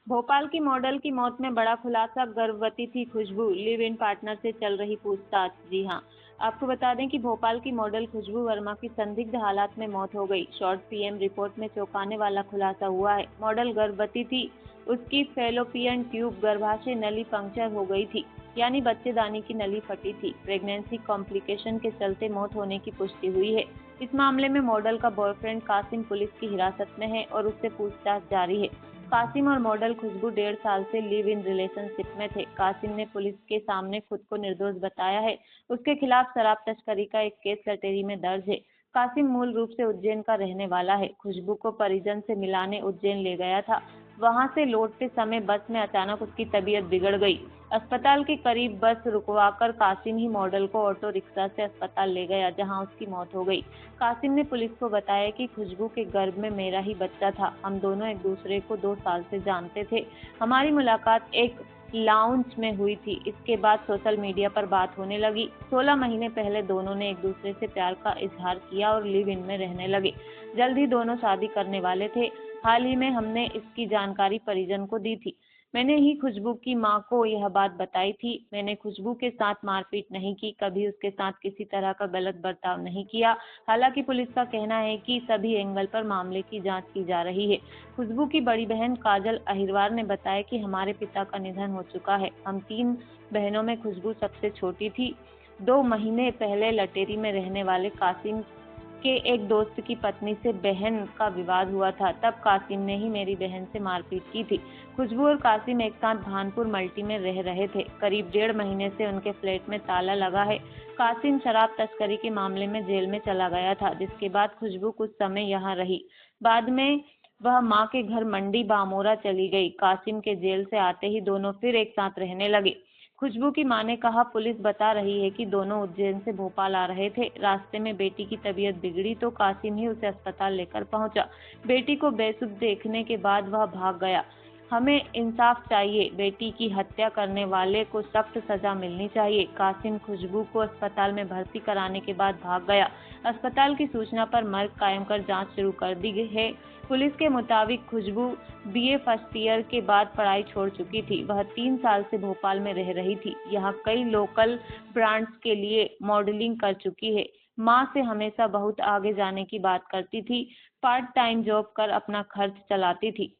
भोपाल की मॉडल की मौत में बड़ा खुलासा, गर्भवती थी खुशबू, लिव इन पार्टनर से चल रही पूछताछ। जी हां, आपको बता दें कि भोपाल की मॉडल खुशबू वर्मा की संदिग्ध हालात में मौत हो गई। शॉर्ट पीएम रिपोर्ट में चौंकाने वाला खुलासा हुआ है। मॉडल गर्भवती थी, उसकी फेलोपियन ट्यूब गर्भाशय नली पंक्चर हो गई थी, यानी बच्चेदानी की नली फटी थी। प्रेगनेंसी कॉम्प्लिकेशन के चलते मौत होने की पुष्टि हुई है। इस मामले में मॉडल का बॉयफ्रेंड कासिम पुलिस की हिरासत में है और उससे पूछताछ जारी है। कासिम और मॉडल खुशबू 1.5 साल से लिव इन रिलेशनशिप में थे। कासिम ने पुलिस के सामने खुद को निर्दोष बताया है। उसके खिलाफ शराब तस्करी का एक केस लटेरी में दर्ज है। कासिम मूल रूप से उज्जैन का रहने वाला है। खुशबू को परिजन से मिलाने उज्जैन ले गया था। वहां से लौटते समय बस में अचानक उसकी तबीयत बिगड़ गई। अस्पताल के करीब बस रुकवाकर कासिम ही मॉडल को ऑटो रिक्शा से अस्पताल ले गया, जहां उसकी मौत हो गई। कासिम ने पुलिस को बताया कि खुशबू के गर्भ में मेरा ही बच्चा था। हम दोनों एक दूसरे को 2 साल से जानते थे। हमारी मुलाकात एक लाउंज में हुई थी। इसके बाद सोशल मीडिया पर बात होने लगी। 16 महीने पहले दोनों ने एक दूसरे से प्यार का इजहार किया और लिव इन में रहने लगे। जल्द ही दोनों शादी करने वाले थे। हाल ही में हमने इसकी जानकारी परिजन को दी थी। मैंने ही खुशबू की मां को यह बात बताई थी। मैंने खुशबू के साथ मारपीट नहीं की, कभी उसके साथ किसी तरह का गलत बर्ताव नहीं किया। हालांकि पुलिस का कहना है कि सभी एंगल पर मामले की जांच की जा रही है। खुशबू की बड़ी बहन काजल अहिरवार ने बताया कि हमारे पिता का निधन हो चुका है। हम 3 बहनों में खुशबू सबसे छोटी थी। 2 महीने पहले लटेरी में रहने वाले कासिम के एक दोस्त की पत्नी से बहन का विवाद हुआ था। तब कासिम ने ही मेरी बहन से मारपीट की थी। खुशबू और कासिम एक साथ भानपुर मल्टी में रह रहे थे। करीब 1.5 महीने से उनके फ्लैट में ताला लगा है। कासिम शराब तस्करी के मामले में जेल में चला गया था, जिसके बाद खुशबू कुछ समय यहाँ रही। बाद में वह मां के घर मंडी बामोरा चली गई। कासिम के जेल से आते ही दोनों फिर एक साथ रहने लगे। खुशबू की मां ने कहा, पुलिस बता रही है कि दोनों उज्जैन से भोपाल आ रहे थे। रास्ते में बेटी की तबीयत बिगड़ी तो कासिम ही उसे अस्पताल लेकर पहुंचा। बेटी को बेसुध देखने के बाद वह भाग गया। हमें इंसाफ चाहिए। बेटी की हत्या करने वाले को सख्त सजा मिलनी चाहिए। कासिम खुशबू को अस्पताल में भर्ती कराने के बाद भाग गया। अस्पताल की सूचना पर मर्ग कायम कर जांच शुरू कर दी गई है। पुलिस के मुताबिक खुशबू बीए फर्स्ट ईयर के बाद पढ़ाई छोड़ चुकी थी। वह 3 साल से भोपाल में रह रही थी। यहाँ कई लोकल ब्रांड्स के लिए मॉडलिंग कर चुकी है। माँ से हमेशा बहुत आगे जाने की बात करती थी। पार्ट टाइम जॉब कर अपना खर्च चलाती थी।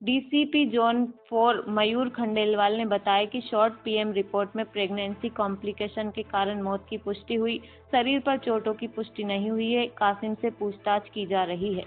डीसीपी जोन 4 मयूर खंडेलवाल ने बताया कि शॉर्ट पीएम रिपोर्ट में प्रेगनेंसी कॉम्प्लिकेशन के कारण मौत की पुष्टि हुई। शरीर पर चोटों की पुष्टि नहीं हुई है। कासिम से पूछताछ की जा रही है।